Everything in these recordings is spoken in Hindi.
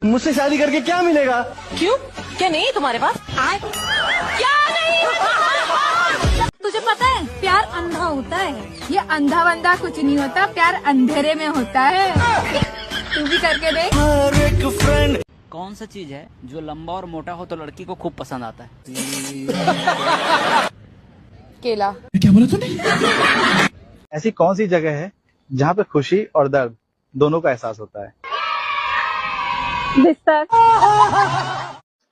मुझसे शादी करके क्या मिलेगा? क्यों? क्या नहीं है तुम्हारे पास? क्या नहीं? तुझे पता है प्यार अंधा होता है, ये अंधा बंदा कुछ नहीं होता, प्यार अंधेरे में होता है। तू भी करके देख। कौन सा चीज है जो लंबा और मोटा हो तो लड़की को खूब पसंद आता है? केला। क्या बोला तूने? ऐसी कौन सी जगह है जहाँ पे खुशी और दर्द दोनों का एहसास होता है? बिस्तर।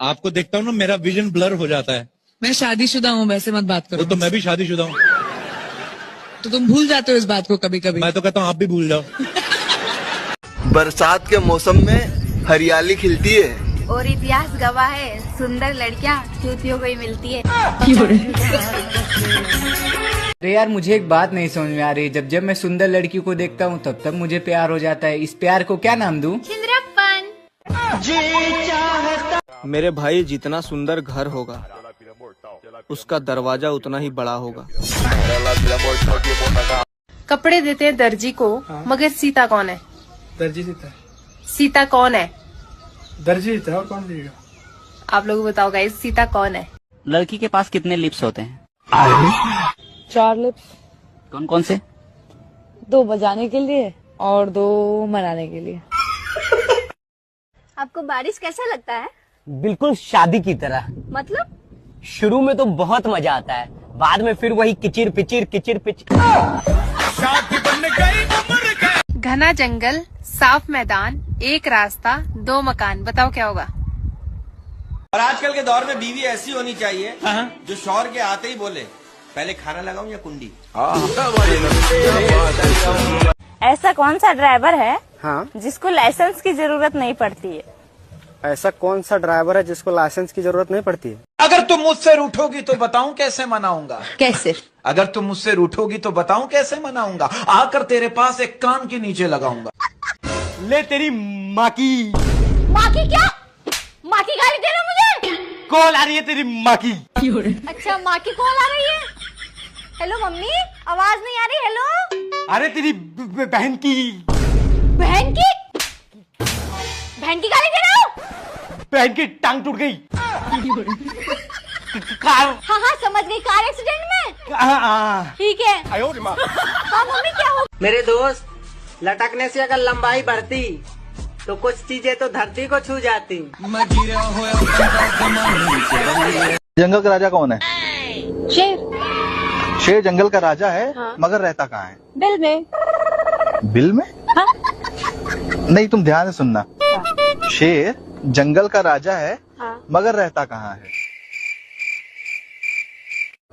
आपको देखता हूँ ना, मेरा विजन ब्लर हो जाता है। मैं शादीशुदा हूँ, वैसे मत बात करो। तो मैं भी शादीशुदा हूँ। तो तुम भूल जाते हो इस बात को कभी कभी। मैं तो कहता हूँ आप भी भूल जाओ। बरसात के मौसम में हरियाली खिलती है और इतिहास गवाह है, सुंदर लड़कियाँ चूतियों को ही मिलती है। अरे यार, मुझे एक बात नहीं समझ में आ रही। जब जब मैं सुंदर लड़की को देखता हूँ तब तब मुझे प्यार हो जाता है। इस प्यार को क्या नाम दूं? चिंद्रप्पन। मेरे भाई जितना सुंदर घर होगा उसका दरवाजा उतना ही बड़ा होगा। कपड़े देते हैं दर्जी को, मगर सीता कौन है? दर्जी सीता। सीता कौन है? दर्जी सीता और कौन देगा? आप लोग बताओ गाइस, सीता कौन है? लड़की के पास कितने लिप्स होते हैं? 4 लिप्स। कौन कौन से? 2 बजाने के लिए और 2 मनाने के लिए। आपको बारिश कैसा लगता है? बिल्कुल शादी की तरह। मतलब? शुरू में तो बहुत मजा आता है, बाद में फिर वही किचिर पिचिर किचिर पिचिर। घना जंगल, साफ मैदान, एक रास्ता, 2 मकान, बताओ क्या होगा? और आजकल के दौर में बीवी ऐसी होनी चाहिए जो शौहर के आते ही बोले, पहले खाना लगाऊं या कुंडी। ऐसा कौन सा ड्राइवर है हाँ, जिसको लाइसेंस की जरूरत नहीं पड़ती है? ऐसा कौन सा ड्राइवर है जिसको लाइसेंस की जरूरत नहीं पड़ती है? अगर तुम मुझसे रूठोगी तो बताऊं कैसे मनाऊंगा? कैसे? अगर तुम मुझसे रूठोगी तो बताऊं कैसे मनाऊंगा? आकर तेरे पास एक कान के नीचे लगाऊंगा। ले तेरी माँ की। माँ की क्या? माँ की गाली दे रहे हो मुझे? कॉल आ रही है तेरी माँ की। अच्छा, माँ की कॉल आ रही है। हेलो मम्मी, आवाज नहीं आ रही। हेलो। अरे तेरी बहन की। बहन की? बहन की गाली दे रहे हो? बहन की टांग टूट गई। कार। हाँ हाँ, समझ गई, कार एक्सीडेंट में। ठीक है। हाँ मम्मी, क्या हो? मेरे दोस्त, लटकने से अगर लंबाई बढ़ती तो कुछ चीजें तो धरती को छू जाती। जंगल का राजा कौन है? शेर। शेर जंगल का राजा है, मगर रहता कहाँ है? बिल में। बिल में? हाँ? नहीं, तुम ध्यान से सुनना। शेर जंगल का राजा है, मगर रहता कहाँ है?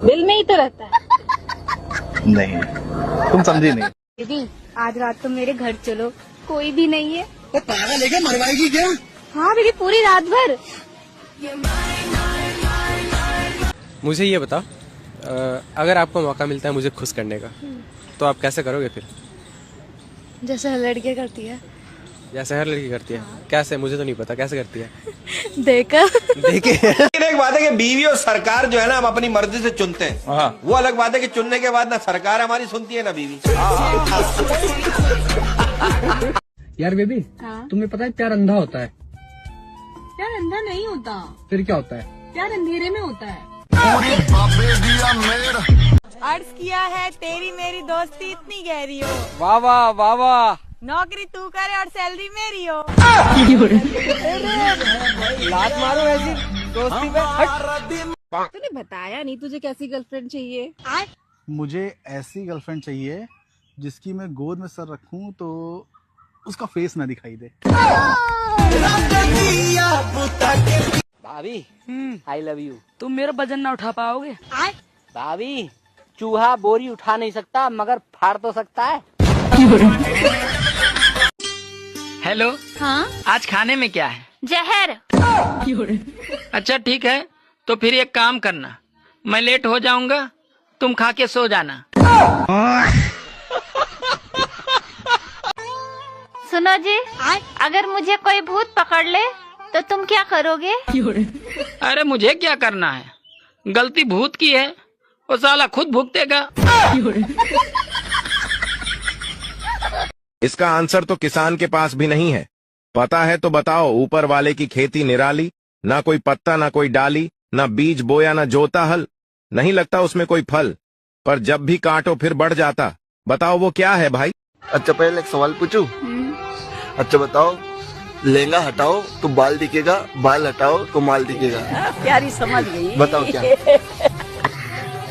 बिल में ही तो रहता है। नहीं, तुम समझी नहीं। दीदी, आज रात तो मेरे घर चलो, कोई भी नहीं है। तो पागल है क्या? मरवाएगी क्या? हाँ दीदी, पूरी रात भर। मुझे ये बता, अगर आपको मौका मिलता है मुझे खुश करने का, तो आप कैसे करोगे फिर? जैसे हर लड़की करती है। जैसे हर लड़की करती है? कैसे? मुझे तो नहीं पता कैसे करती है। देखकर। देखे। लेकिन एक बात है कि बीवी और सरकार जो है ना, हम अपनी मर्जी से चुनते हैं। वो अलग बात है कि चुनने के बाद ना सरकार हमारी सुनती है ना बीवी। यार बेबी, तुम्हें पता है प्यार अंधा होता है? प्यार अंधा नहीं होता। फिर क्या होता है? प्यार अंधेरे में होता है। अर्ज किया है तेरी मेरी दोस्ती इतनी गहरी हो। वाह वाह वाह वाह। नौकरी तू करे और सैलरी मेरी हो। लात मारो ऐसी दोस्ती पे। तूने बताया नहीं तुझे कैसी गर्लफ्रेंड चाहिए? मुझे ऐसी गर्लफ्रेंड चाहिए जिसकी मैं गोद में सर रखूं तो उसका फेस ना दिखाई दे। भाभी, आई लव यू। तुम मेरा वजन ना उठा पाओगे? भाभी, चूहा बोरी उठा नहीं सकता मगर फाड़ तो सकता है। हेलो। हाँ? आज खाने में क्या है? जहर। अच्छा ठीक है, तो फिर एक काम करना, मैं लेट हो जाऊंगा, तुम खा के सो जाना। सुनो जी, अगर मुझे कोई भूत पकड़ ले तो तुम क्या करोगे? अरे मुझे क्या करना है, गलती भूत की है, वो साला खुद भुगतेगा। इसका आंसर तो किसान के पास भी नहीं है। पता है तो बताओ, ऊपर वाले की खेती निराली, ना कोई पत्ता ना कोई डाली, ना बीज बोया ना जोता हल, नहीं लगता उसमें कोई फल, पर जब भी काटो फिर बढ़ जाता। बताओ वो क्या है भाई? अच्छा पहले एक सवाल पूछूं? अच्छा बताओ, लहंगा हटाओ तो बाल दिखेगा, बाल हटाओ तो माल दिखेगा। प्यारी समझ गई। बताओ क्या?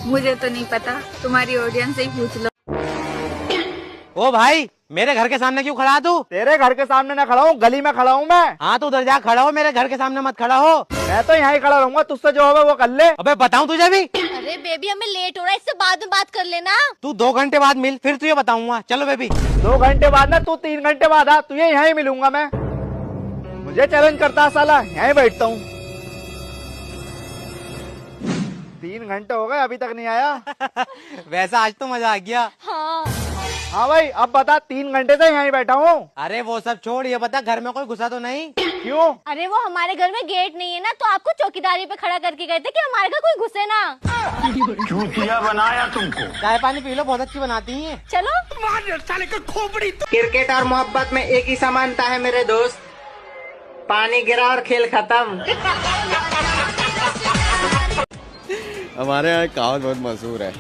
मुझे तो नहीं पता, तुम्हारी ऑडियंस से ही पूछ लो। ओ भाई, मेरे घर के सामने क्यों खड़ा है तू? तेरे घर के सामने ना खड़ा हूँ, गली में खड़ा हूँ मैं। हाँ तो उधर जा खड़ा हो, मेरे घर के सामने मत खड़ा हो। मैं तो यहाँ ही खड़ा रहूंगा, तुझसे जो होगा वो कर ले। अबे बताऊं तुझे भी? अरे बेबी हमें लेट हो रहा है, इससे बाद में बात कर लेना। तू 2 घंटे बाद मिल, फिर तुझे बताऊंगा। चलो बेबी। 2 घंटे बाद ना, तू 3 घंटे बाद आ, तुझे यहाँ ही मिलूंगा मैं। मुझे चैलेंज करता है साला, यहीं बैठता हूँ। 3 घंटे हो गए अभी तक नहीं आया। वैसा आज तो मजा आ गया। हाँ भाई, अब बता, 3 घंटे से यहीं बैठा हूँ। अरे वो सब छोड़, ये बता घर में कोई घुसा तो नहीं? क्यों? अरे वो हमारे घर में गेट नहीं है ना, तो आपको चौकीदारी पे खड़ा करके गए थे कि हमारे घर कोई घुसे ना। चूतिया बनाया तुमको। चाय पानी पी लो, बहुत अच्छी बनाती हैं। चलो। क्रिकेट और मोहब्बत में एक ही समानता है मेरे दोस्त, पानी गिरा और खेल खत्म। हमारे यहाँ एक कहावत बहुत मशहूर है,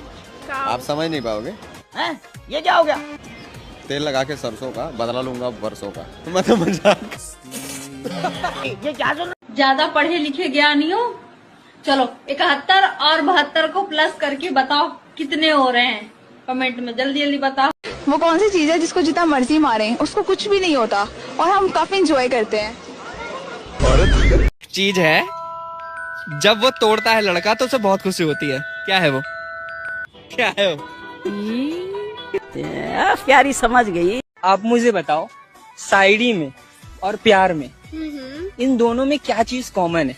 आप समझ नहीं पाओगे। ये क्या हो गया? तेल लगा के सरसों का बदला लूंगा बरसों का। मतलब मजाक। ये क्या सुन? ज्यादा पढ़े लिखे ज्ञानियों, चलो 71 और 72 को प्लस करके बताओ कितने हो रहे हैं। कमेंट में जल्दी जल्दी बताओ। वो कौन सी चीज है जिसको जितना मर्जी मारे उसको कुछ भी नहीं होता और हम काफी इंजॉय करते हैं? चीज है, जब वो तोड़ता है लड़का तो उसे बहुत खुशी होती है। क्या है वो? क्या है वो? प्यारी समझ गई। आप मुझे बताओ, शायरी में और प्यार में इन दोनों में क्या चीज कॉमन है?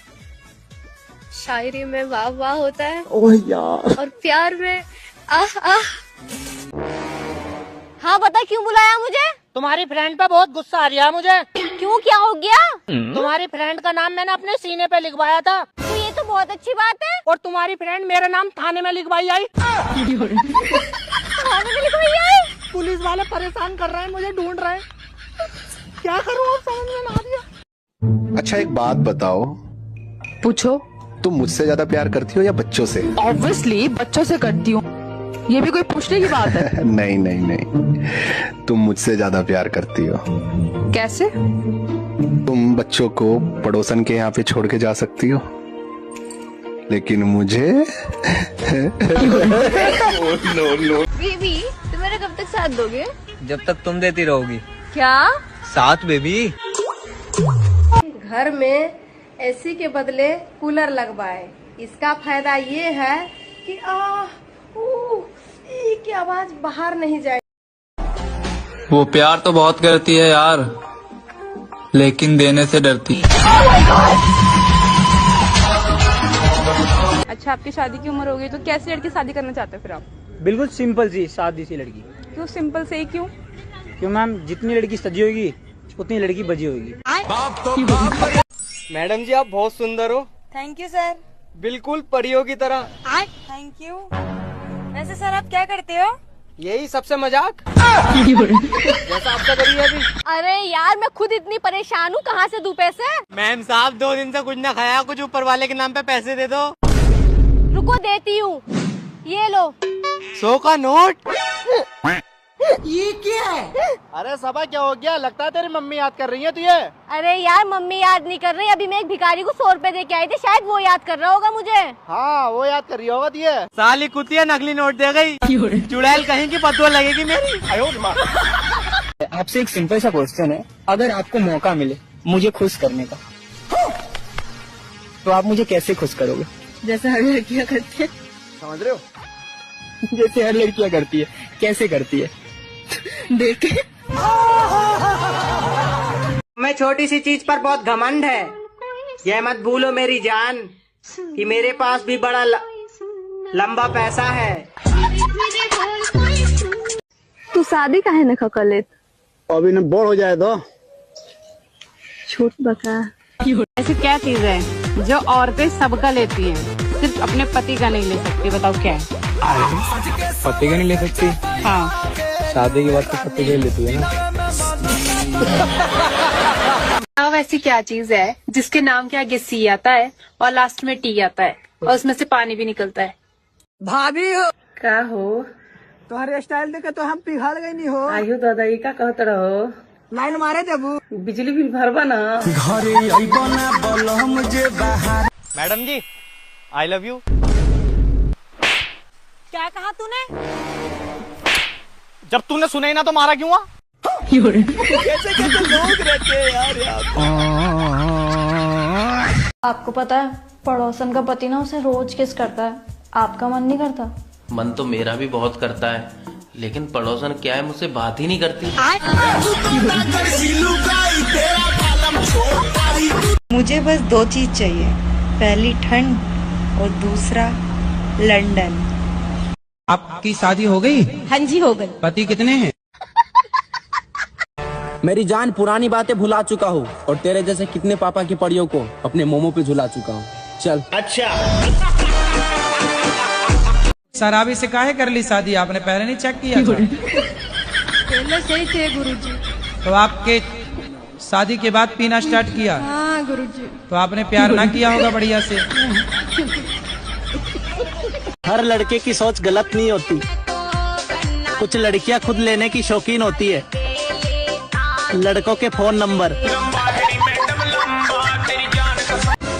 शायरी में वाह वाह होता है। ओह यार। और प्यार में आह आह। हाँ बता, क्यों बुलाया मुझे? तुम्हारी फ्रेंड पे बहुत गुस्सा आ रहा है मुझे। क्यों, क्या हो गया? तुम्हारी फ्रेंड का नाम मैंने अपने सीने पे लिखवाया था। तो ये तो बहुत अच्छी बात है। और तुम्हारी फ्रेंड मेरा नाम थाने में लिखवाई आई। थाने में लिखवाई आई? पुलिस वाले परेशान कर रहे हैं, मुझे ढूंढ रहे हैं। क्या करूँ अब समझ में ना आ रहा। अच्छा एक बात बताओ। पूछो। तुम मुझसे ज्यादा प्यार करती हो या बच्चों से? ऑब्वियसली बच्चों से करती हूँ, ये भी कोई पूछने की बात है? नहीं नहीं नहीं, तुम मुझसे ज्यादा प्यार करती हो। कैसे? तुम बच्चों को पड़ोसन के यहाँ पे छोड़ के जा सकती हो, लेकिन मुझे नो। बेबी तुम मेरा कब तक साथ दोगे? जब तक तुम देती रहोगी। क्या साथ बेबी। घर में एसी के बदले कूलर लगवाए, इसका फायदा ये है कि की आवाज बाहर नहीं जाए। वो प्यार तो बहुत करती है यार, लेकिन देने से डरती। अच्छा आपकी शादी की उम्र हो गई तो कैसी लड़की शादी करना चाहते हो फिर आप? बिल्कुल सिंपल सी सादी सी लड़की। क्यों सिंपल से ही क्यों? क्यों मैम, जितनी लड़की सजी होगी उतनी लड़की बजी होगी। मैडम जी आप बहुत सुंदर हो। Thank you sir. बिल्कुल परियों की तरह। Thank you. वैसे सर आप क्या करते हो? यही सबसे मजाक जैसा आपका करिए अभी। अरे यार मैं खुद इतनी परेशान हूँ, कहाँ से दूं पैसे? मैम साहब 2 दिन से कुछ ना खाया, कुछ ऊपर वाले के नाम पे पैसे दे दो। रुको देती हूँ, ये लो। 100 का नोट। ये क्या है? अरे सबा क्या हो गया? लगता है तेरी मम्मी याद कर रही है तुझे। अरे यार मम्मी याद नहीं कर रही, अभी मैं एक भिखारी को 100 रुपए दे के आई थी, शायद वो याद कर रहा होगा मुझे। हाँ वो याद कर रही होगा तुझे। साली कुतिया नकली नोट दे गई, चुड़ैल कहीं की पतुआ लगेगी मेरी। आपसे एक सिंपल सा क्वेश्चन है, अगर आपको मौका मिले मुझे खुश करने का, तो आप मुझे कैसे खुश करोगे? जैसे हर लड़कियां करती है। समझ रहे हो? जैसे हर लड़कियां करती है। कैसे करती है? देख। मैं छोटी सी चीज पर बहुत घमंड है, यह मत भूलो मेरी जान कि मेरे पास भी बड़ा लंबा पैसा है। तू शादी काहे न कर ले? अभी न बोर हो जाए तो। छोट बका। ऐसी क्या चीज है जो औरतें सबका लेती हैं, सिर्फ अपने पति का नहीं ले सकती? बताओ क्या है? पति का नहीं ले सकती? हाँ। शादी के बाद तो पति का ही लेती है ना। ऐसी क्या चीज है जिसके नाम के आगे सी आता है और लास्ट में टी आता है और उसमें से पानी भी निकलता है? भाभी हो क्या हो? तुम्हारे स्टाइल देखे तो हम पिघल गई नहीं हो। आयु दादा ये क्या कहते रहो? लाइन मारे देबू बिजली बिल भरवा ना। मैडम जी आई लव यू। क्या कहा तूने? जब तूने सुना ही ना तो मारा क्यों? कैसे कैसे लोग रहते हैं यार आपको पता है पड़ोसन का पति ना उसे रोज किस करता है, आपका मन नहीं करता? मन तो मेरा भी बहुत करता है, लेकिन पड़ोसन क्या है मुझसे बात ही नहीं करती। मुझे बस 2 चीज चाहिए, पहली ठंड और दूसरा लंदन। आपकी शादी हो गई? हाँ जी हो गई। पति कितने हैं? मेरी जान पुरानी बातें भुला चुका हूँ और तेरे जैसे कितने पापा की पड़ियों को अपने मोमो पे झुला चुका हूँ। चल। अच्छा शराबी से काहे कर ली शादी? आपने पहले नहीं चेक किया था? पहले सही थे गुरुजी। तो आपके शादी के बाद पीना स्टार्ट किया? हाँ गुरुजी। तो आपने प्यार ना किया होगा बढ़िया से। हर लड़के की सोच गलत नहीं होती, कुछ लड़कियां खुद लेने की शौकीन होती है। लड़कों के फोन नंबर।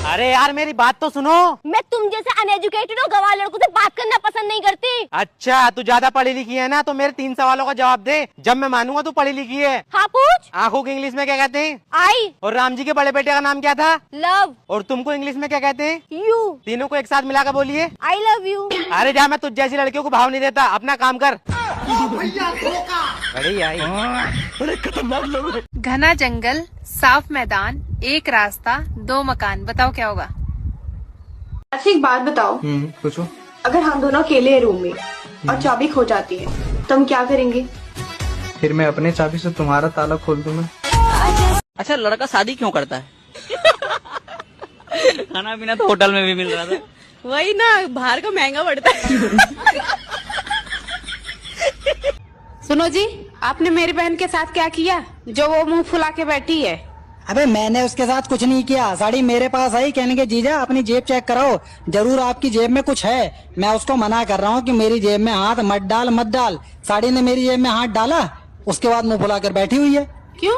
अरे यार मेरी बात तो सुनो। मैं तुम जैसे अनएजुकेटेड और गवार लड़कों से बात करना पसंद नहीं करती। अच्छा तू ज्यादा पढ़ी लिखी है ना, तो मेरे 3 सवालों का जवाब दे, जब मैं मानूंगा तू पढ़ी लिखी है। हाँ पूछ। आंखों को इंग्लिश में क्या कहते हैं? आई। और राम जी के बड़े बेटे का नाम क्या था? लव। और तुमको इंग्लिश में क्या कहते हैं? यू। तीनों को एक साथ मिलाकर बोलिए। आई लव यू। अरे जा, मैं तुझ जैसी लड़कियों को भाव नहीं देता, अपना काम कर। बड़े खतरनाक लोग हैं। घना जंगल, साफ मैदान, एक रास्ता, 2 मकान, बताओ क्या होगा? अच्छा एक बात बताओ, पूछो। अगर हम दोनों अकेले हैं रूम में और चाबी खो जाती है तो हम क्या करेंगे? फिर मैं अपने चाबी से तुम्हारा ताला खोल दूंगा। अच्छा लड़का शादी क्यों करता है? खाना पीना तो होटल में भी मिल रहा था। वही ना, बाहर का महंगा पड़ता है। सुनो जी, आपने मेरी बहन के साथ क्या किया जो वो मुंह फुला के बैठी है? अबे मैंने उसके साथ कुछ नहीं किया, साड़ी मेरे पास आई, कहने के जीजा अपनी जेब चेक कराओ, जरूर आपकी जेब में कुछ है। मैं उसको मना कर रहा हूँ कि मेरी जेब में हाथ मत डाल। साड़ी ने मेरी जेब में हाथ डाला, उसके बाद मुंह फुला कर बैठी हुई है। क्यों?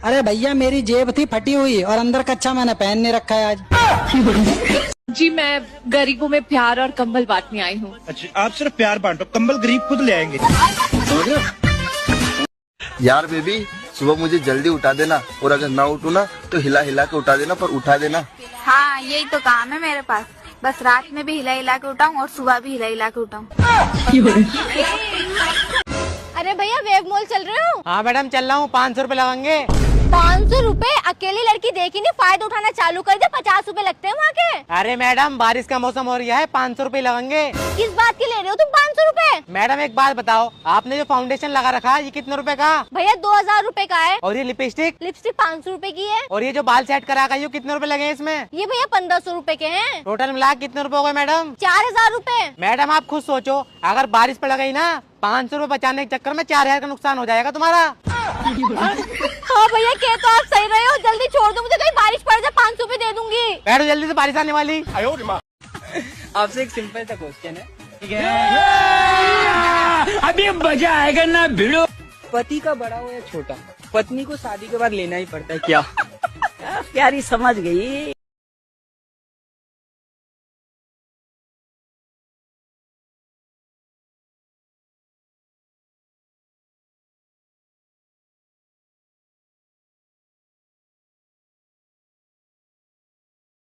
अरे भैया मेरी जेब थी फटी हुई और अंदर कच्चा मैंने पहन नहीं रखा है आज। जी मैं गरीबों में प्यार और कंबल बांटने आई हूँ। अच्छा आप सिर्फ प्यार बांटो, कंबल गरीब खुद ले आएंगे। यार बेबी सुबह मुझे जल्दी उठा देना, और अगर ना उठू ना तो हिला हिला के उठा देना, पर उठा देना। हाँ यही तो काम है मेरे पास, बस रात में भी हिला हिला के उठाऊं और सुबह भी हिला हिला के उठाऊं। अरे भैया वेब मॉल चल रहे हो? हाँ मैडम चल रहा हूँ, 500 रुपए लगेंगे। 500 रुपए? अकेली लड़की देखी नहीं, फायदा उठाना चालू कर दे, 50 रुपए लगते हैं वहाँ के। अरे मैडम बारिश का मौसम हो रहा है, 500 रुपए लगेंगे। किस बात की ले रहे हो तुम 500 रुपए? मैडम एक बात बताओ, आपने जो फाउंडेशन लगा रखा है ये कितने रुपए का? भैया 2000 रुपए का है। और ये लिपस्टिक? लिपस्टिक 500 रुपए की है। और ये जो बाल सेट करा का ये कितने रुपए लगे इसमें? ये भैया 1500 रुपए के हैं। टोटल मिला कितने रुपए हो गए मैडम? 4000 रुपए। मैडम आप खुद सोचो, अगर बारिश पड़ गई ना 500 रुपए बचाने के चक्कर में 4000 का नुकसान हो जाएगा तुम्हारा। हाँ भैया कह तो आप सही रहे हो, जल्दी छोड़ दो मुझे, कहीं बारिश पड़ जाए 500 रुपए दे दूंगी। बैठो जल्दी से, बारिश आने वाली। आपसे एक सिंपल सा क्वेश्चन है, ठीक है? अभी मजा आएगा ना भिड़ो। पति का बड़ा हो या छोटा, पत्नी को शादी के बाद लेना ही पड़ता है क्या? प्यारी समझ गई।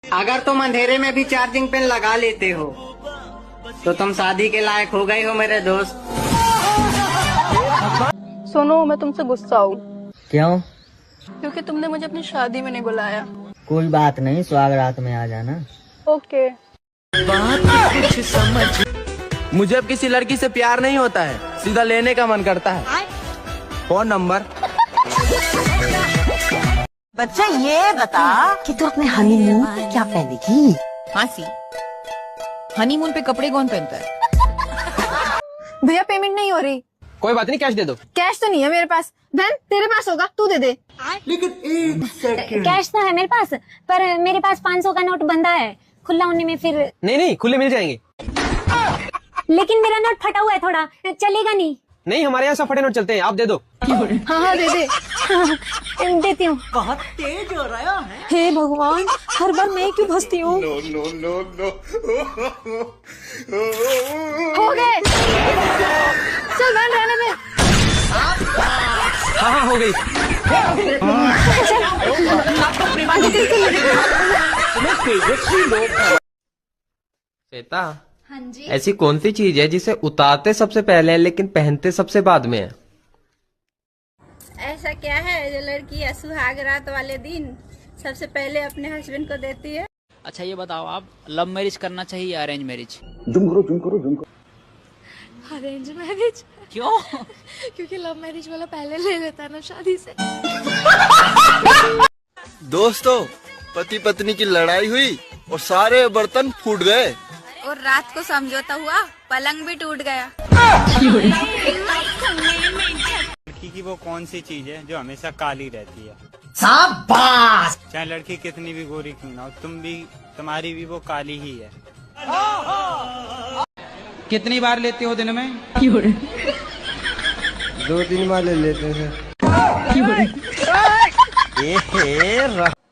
अगर तुम अंधेरे में भी चार्जिंग पिन लगा लेते हो तो तुम शादी के लायक हो गए हो मेरे दोस्त। सुनो मैं तुमसे गुस्सा हूँ। क्यों? क्योंकि तुमने मुझे अपनी शादी में नहीं बुलाया। कोई बात नहीं, स्वागरात में आ जाना। ओके। कुछ समझ। मुझे अब किसी लड़की से प्यार नहीं होता है, सीधा लेने का मन करता है। Phone number. बच्चा ये बता कि तू अपने हनीमून पे क्या पहनेगी? फांसी। हनीमून पे कपड़े कौन पहनता है? भैया पेमेंट नहीं हो रही। कोई बात नहीं, कैश दे दो। कैश तो नहीं है मेरे पास। बहन तेरे पास होगा, तू दे दे। लेकिन एक सेकंड। कैश तो है मेरे पास, पर मेरे पास 500 का नोट बंधा है। खुला होने में फिर नहीं खुले मिल जाएंगे। लेकिन मेरा नोट फटा हुआ है थोड़ा, चलेगा नहीं? नहीं, हमारे यहाँ सब फटे नोट चलते हैं, आप दे दो। हाँ दे दे। देती हूँ। बहुत तेज हो रहा है। हे भगवान, हर बार मैं क्यों फंसती हूँ? No no no no. हो गए। चल बहन रहने दे। हाँ हो गई। श्वेता, हाँ जी। ऐसी कौन सी चीज है जिसे उतारते सबसे पहले हैं लेकिन पहनते सबसे बाद में है? ऐसा क्या है जो लड़की सुहाग रात वाले दिन सबसे पहले अपने हस्बैंड को देती है? अच्छा ये बताओ, आप लव मैरिज करना चाहिए या अरेंज मैरिज? जुम करो जुम करो जुम करो। Arrange marriage. क्यों? क्योंकि लव मैरिज वाला पहले ले लेता है ना शादी से। दोस्तों, पति पत्नी की लड़ाई हुई और सारे बर्तन फूट गए और रात को समझौता हुआ, पलंग भी टूट गया। लड़की की वो कौन सी चीज है जो हमेशा काली रहती है? शाबाश। चाहे लड़की कितनी भी गोरी क्यों ना हो, तुम्हारी भी वो काली ही है। कितनी बार लेते हो दिन में? 2-3 बार ले लेते हैं।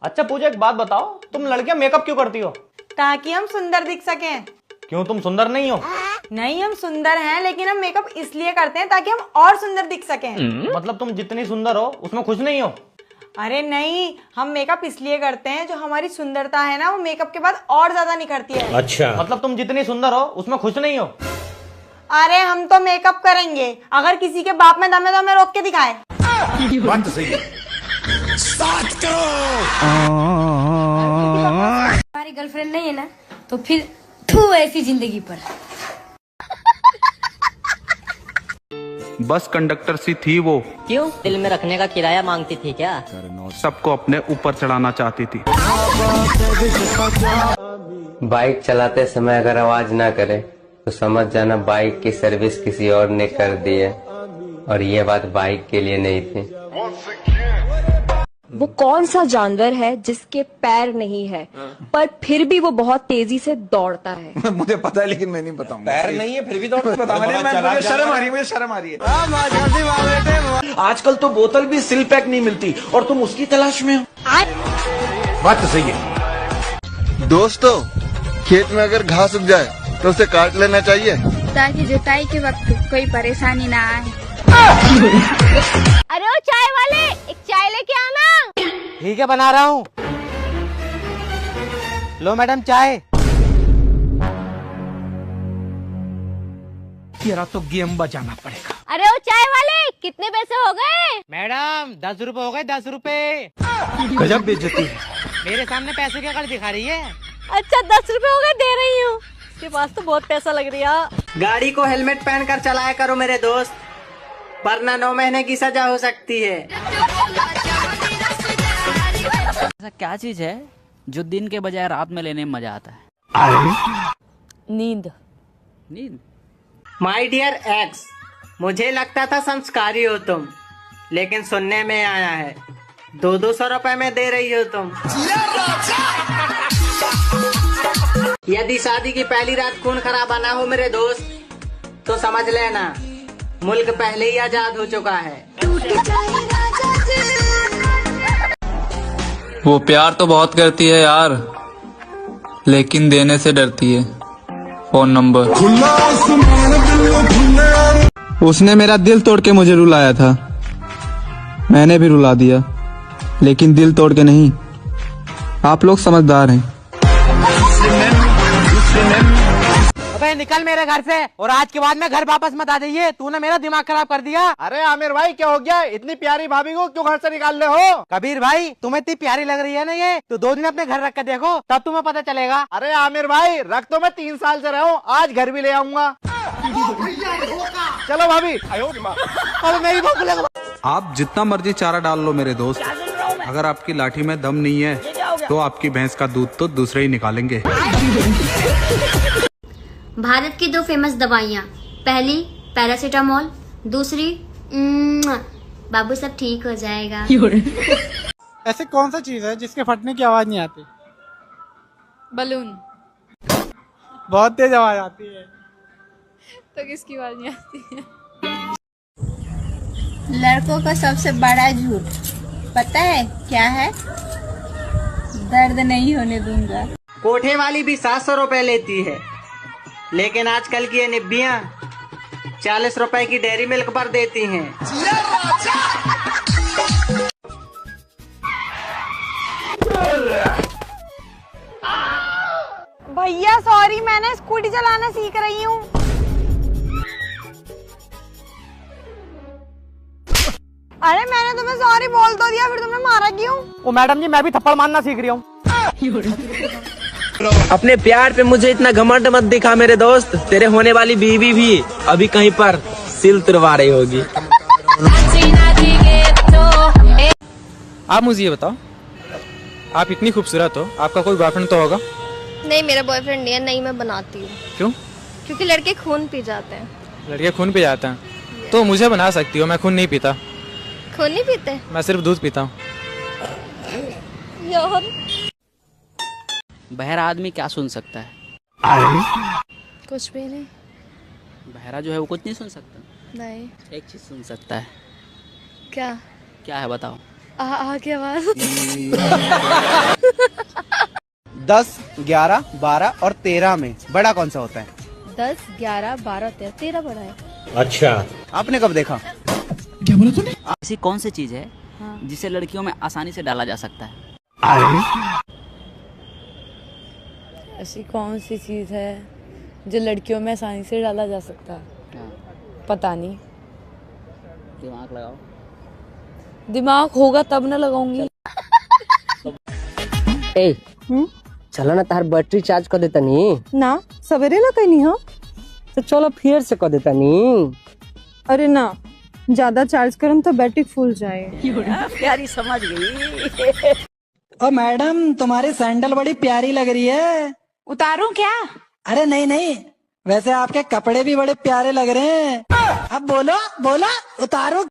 अच्छा पूजा, एक बात बताओ, तुम लड़कियां मेकअप क्यों करती हो? ताकि हम सुंदर दिख सकें। क्यों, तुम सुंदर नहीं हो? नहीं, हम सुंदर हैं, लेकिन हम मेकअप इसलिए करते हैं ताकि हम और सुंदर दिख सकें। मतलब तुम जितनी सुंदर हो उसमें खुश नहीं हो? अरे नहीं, हम मेकअप इसलिए करते हैं जो हमारी सुंदरता है ना, वो मेकअप के बाद और ज्यादा निखरती है। अच्छा। मतलब तुम जितनी सुंदर हो उसमें खुश नहीं हो? अरे हम तो मेकअप करेंगे, अगर किसी के बाप में दम है तो हमें रोक के दिखाए। बात तो सही है। हमारी गर्लफ्रेंड नहीं है ना, तो फिर तू ऐसी जिंदगी पर। बस कंडक्टर सी थी वो। क्यों, दिल में रखने का किराया मांगती थी क्या? सबको अपने ऊपर चढ़ाना चाहती थी। बाइक चलाते समय अगर आवाज ना करे तो समझ जाना बाइक की सर्विस किसी और ने कर दी है, और ये बात बाइक के लिए नहीं थी। वो कौन सा जानवर है जिसके पैर नहीं है पर फिर भी वो बहुत तेजी से दौड़ता है? मुझे पता है लेकिन मैं नहीं बताऊंगा। पैर नहीं है फिर भी दौड़ता है। मुझे शर्म आ रही है। आजकल तो बोतल भी सिल पैक नहीं मिलती और तुम उसकी तलाश में हो। बात तो सही है। दोस्तों, खेत में अगर घास उग जाए तो उसे काट लेना चाहिए ताकि जुताई के वक्त कोई परेशानी ना आए। अरे ओ चाय वाले, एक चाय लेके आना। ठीक है, बना रहा हूँ। लो मैडम चाय। तेरा तो गेम बजाना पड़ेगा। अरे ओ चाय वाले, कितने पैसे हो गए? मैडम 10 रुपए हो गए, 10 रुपए। गजब बेइज्जती है। मेरे सामने पैसे की अकड़ दिखा रही है। अच्छा 10 रुपए हो गए, दे रही हूँ। इसके पास तो बहुत पैसा लग रही है। गाड़ी को हेलमेट पहन कर चलाया करो मेरे दोस्त, वरना 9 महीने की सजा हो सकती है। ऐसा क्या चीज है जो दिन के बजाय रात में लेने में मजा आता है? नींद। नींद? माई डियर एक्स, मुझे लगता था संस्कारी हो तुम, लेकिन सुनने में आया है 200 रुपए में दे रही हो तुम। यदि शादी की पहली रात खून खराबा ना हो मेरे दोस्त, तो समझ लेना मुल्क पहले ही आजाद हो चुका है। वो प्यार तो बहुत करती है यार, लेकिन देने से डरती है। Phone number. उसने मेरा दिल तोड़ के मुझे रुलाया था, मैंने भी रुला दिया, लेकिन दिल तोड़ के नहीं। आप लोग समझदार हैं। अबे निकल मेरे घर से, और आज के बाद में घर वापस मत आ जाइए। तूने मेरा दिमाग खराब कर दिया। अरे आमिर भाई, क्या हो गया? इतनी प्यारी भाभी को क्यों घर से निकाल रहे हो? कबीर भाई, तुम्हें इतनी प्यारी लग रही है ना ये, तो 2 दिन अपने घर रख के देखो, तब तुम्हें पता चलेगा। अरे आमिर भाई, रख तो मैं 3 साल से रहा हूँ, आज घर भी ले आऊंगा। चलो भाभी। अब मेरी आप जितना मर्जी चारा डाल लो मेरे दोस्त, अगर आपकी लाठी में दम नहीं है तो आपकी भैंस का दूध तो दूसरे ही निकालेंगे। भारत की 2 फेमस दवाइयाँ, पहली पैरासीटामोल, दूसरी बाबू सब ठीक हो जाएगा। ऐसे कौन सा चीज है जिसके फटने की आवाज नहीं आती? बलून। बहुत तेज आवाज आती है। तो किसकी आवाज नहीं आती है? लड़कों का सबसे बड़ा झूठ पता है क्या है? दर्द नहीं होने दूंगा। कोठे वाली भी 700 रुपए लेती है, लेकिन आजकल की ये निब्बियां 40 रुपए की डेयरी मिल्क पर देती हैं। भैया सॉरी, मैंने स्कूटी चलाना सीख रही हूँ। अरे मैंने तुम्हें सॉरी बोल तो दिया, फिर तुमने मारा क्यों? ओ मैडम जी, मैं भी थप्पड़ मारना सीख रही हूँ। अपने प्यार पे मुझे इतना घमंड मत दिखा मेरे दोस्त, तेरे होने वाली बीवी भी अभी कहीं पर सिल तुड़वा रही होगी। आप मुझे ये बताओ, आप इतनी खूबसूरत हो, आपका कोई बॉयफ्रेंड तो होगा? नहीं, मेरा बॉयफ्रेंड नहीं है, नहीं मैं बनाती हूँ। क्यों? क्योंकि लड़के खून पी जाते हैं। लड़के खून पी जाते हैं तो मुझे बना सकती हो, मैं खून नहीं पीता। खून नहीं पीते? मैं सिर्फ दूध पीता हूँ। यार बहरा आदमी क्या सुन सकता है? कुछ भी नहीं। बहरा जो है वो कुछ नहीं सुन सकता। नहीं। एक चीज सुन सकता है। क्या? क्या है बताओ? आगे आवाज। 10, 11, 12 और 13 में बड़ा कौन सा होता है? 10, 11, 12, 13 बड़ा है। अच्छा, आपने कब देखा? क्या बोला तूने? ऐसी कौन सी चीज है जिसे लड़कियों में आसानी से डाला जा सकता है? ऐसी कौन सी चीज है जो लड़कियों में आसानी से डाला जा सकता है? पता नहीं। दिमाग लगाओ। दिमाग होगा तब ना लगाऊंगी। चलो ना, तार बैटरी चार्ज कर देता नी ना, सवेरे ना कहीं हो तो चलो फिर से कर देता नी। अरे ना, ज्यादा चार्ज करम तो बैटरी फूल जाए। प्यारी समझ गई। ओ मैडम, तुम्हारी सैंडल बड़ी प्यारी लग रही है। उतारूं क्या? अरे नहीं नहीं, वैसे आपके कपड़े भी बड़े प्यारे लग रहे हैं। अब बोलो बोलो, उतारो।